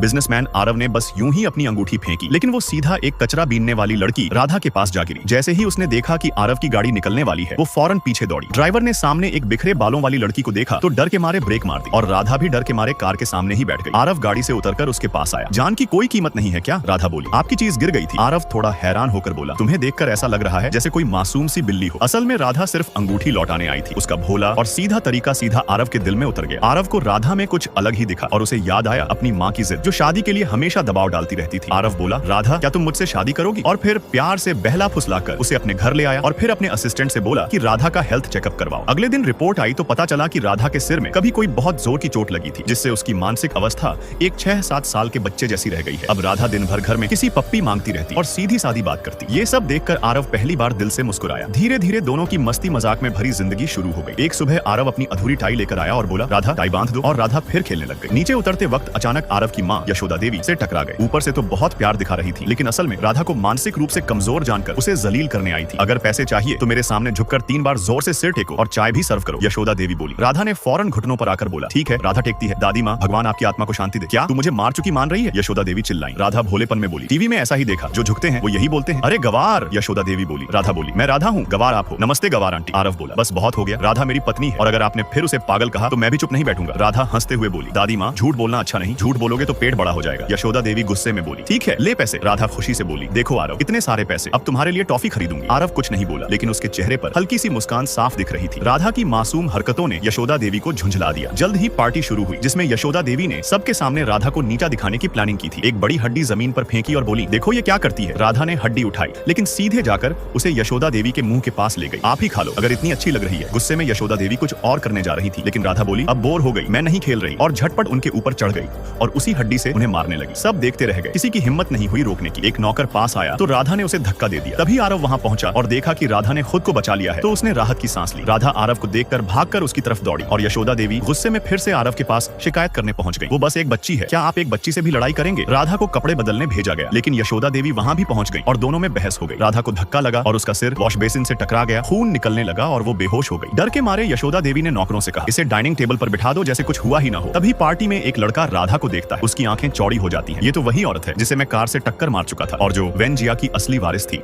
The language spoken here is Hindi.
बिजनेसमैन आरव ने बस यूं ही अपनी अंगूठी फेंकी, लेकिन वो सीधा एक कचरा बीनने वाली लड़की राधा के पास जा गिरी। जैसे ही उसने देखा कि आरव की गाड़ी निकलने वाली है, वो फौरन पीछे दौड़ी। ड्राइवर ने सामने एक बिखरे बालों वाली लड़की को देखा तो डर के मारे ब्रेक मार दी और राधा भी डर के मारे कार के सामने ही बैठ गई। आरव गाड़ी से उतरकर उसके पास आया। जान की कोई कीमत नहीं है क्या? राधा बोली। आपकी चीज गिर गई थी। आरव थोड़ा हैरान होकर बोला, तुम्हें देखकर ऐसा लग रहा है जैसे कोई मासूम सी बिल्ली हो। असल में राधा सिर्फ अंगूठी लौटाने आई थी। उसका भोला और सीधा तरीका सीधा आरव के दिल में उतर गया। आरव को राधा में कुछ अलग ही दिखा और उसे याद आया अपनी माँ की जिद, जो शादी के लिए हमेशा दबाव डालती रहती थी। आरव बोला, राधा क्या तुम मुझसे शादी करोगी? और फिर प्यार से बहला फुसलाकर उसे अपने घर ले आया और फिर अपने असिस्टेंट से बोला कि राधा का हेल्थ चेकअप करवाओ। अगले दिन रिपोर्ट आई तो पता चला कि राधा के सिर में कभी कोई बहुत जोर की चोट लगी थी, जिससे उसकी मानसिक अवस्था एक 6-7 साल के बच्चे जैसी रह गई है। अब राधा दिन भर घर में किसी पप्पी मांगती रहती और सीधी सादी बात करती। ये सब देखकर आरव पहली बार दिल से मुस्कुराया। धीरे धीरे दोनों की मस्ती मजाक में भरी जिंदगी शुरू हो गई। एक सुबह आरव अपनी अधूरी टाई लेकर आया और बोला, राधा टाई बांध दो, और राधा फिर खेलने लग गई। नीचे उतरते वक्त अचानक आरव की माँ यशोदा देवी से टकरा गए। ऊपर से तो बहुत प्यार दिखा रही थी, लेकिन असल में राधा को मानसिक रूप से कमजोर जानकर उसे जलील करने आई थी। अगर पैसे चाहिए तो मेरे सामने झुककर 3 बार जोर से सिर टेको और चाय भी सर्व करो, यशोदा देवी बोली। राधा ने फौरन घुटनों पर आकर बोला, ठीक है। राधा टेकती है, दादी माँ भगवान आपकी आत्मा को शांति दे। क्या तू मुझे मार चुकी मान रही है? यशोदा देवी चिल्लाई। राधा भोलेपन में बोली, टीवी में ऐसा ही देखा, जो झुकते हैं वो यही बोलते हैं। अरे गवार, यशोदा देवी बोली। राधा बोली, मैं राधा हूँ, गवार आप हो। नमस्ते गवार आंटी। आरव बोला, बस बहुत हो गया, राधा मेरी पत्नी है और अगर आपने फिर उसे पागल कहा तो मैं भी चुप नहीं बैठूंगा। राधा हंसते हुए बोली, दादी माँ झूठ बोलना अच्छा नहीं, झूठ बोलोगे तो पेट बड़ा हो जाएगा। यशोदा देवी गुस्से में बोली, ठीक है ले पैसे। राधा खुशी से बोली, देखो आरव इतने सारे पैसे, अब तुम्हारे लिए टॉफी खरीदूंगी। आरव कुछ नहीं बोला, लेकिन उसके चेहरे पर हल्की सी मुस्कान साफ दिख रही थी। राधा की मासूम हरकतों ने यशोदा देवी को झुंझला दिया। जल्द ही पार्टी शुरू हुई, जिसमें यशोदा देवी ने सबके सामने राधा को नीचा दिखाने की प्लानिंग की थी। एक बड़ी हड्डी जमीन पर फेंकी और बोली, देखो ये क्या करती है। राधा ने हड्डी उठाई, लेकिन सीधे जाकर उसे यशोदा देवी के मुंह के पास ले गई। आप ही खा लो अगर इतनी अच्छी लग रही है। गुस्से में यशोदा देवी कुछ और करने जा रही थी, लेकिन राधा बोली, अब बोर हो गई, मैं नहीं खेल रही, और झटपट उनके ऊपर चढ़ गई और उसी हड्डी से उन्हें मारने लगी। सब देखते रह गए, किसी की हिम्मत नहीं हुई रोकने की। एक नौकर पास आया तो राधा ने उसे धक्का दे दिया। तभी आरव वहां पहुंचा और देखा कि राधा ने खुद को बचा लिया है, तो उसने राहत की सांस ली। राधा आरव को देखकर भागकर उसकी तरफ दौड़ी और यशोदा देवी गुस्से में फिर से आरव के पास शिकायत करने पहुंच गई। वो बस एक बच्ची है, क्या आप एक बच्ची से भी लड़ाई करेंगे? राधा को कपड़े बदलने भेजा गया, लेकिन यशोदा देवी वहां भी पहुंच गई और दोनों में बहस हो गई। राधा को धक्का लगा और उसका सिर वॉश बेसिन से टकरा गया, खून निकलने लगा और वो बेहोश हो गई। डर के मारे यशोदा देवी ने नौकरों से कहा, इसे डाइनिंग टेबल पर बिठा दो जैसे कुछ हुआ ही ना हो। तभी पार्टी में एक लड़का राधा को देखता है, उसकी आंखें चौड़ी हो जाती हैं। ये तो वही औरत है जिसे मैं कार से टक्कर मार चुका था और जो वेनजिया की असली वारिस थी।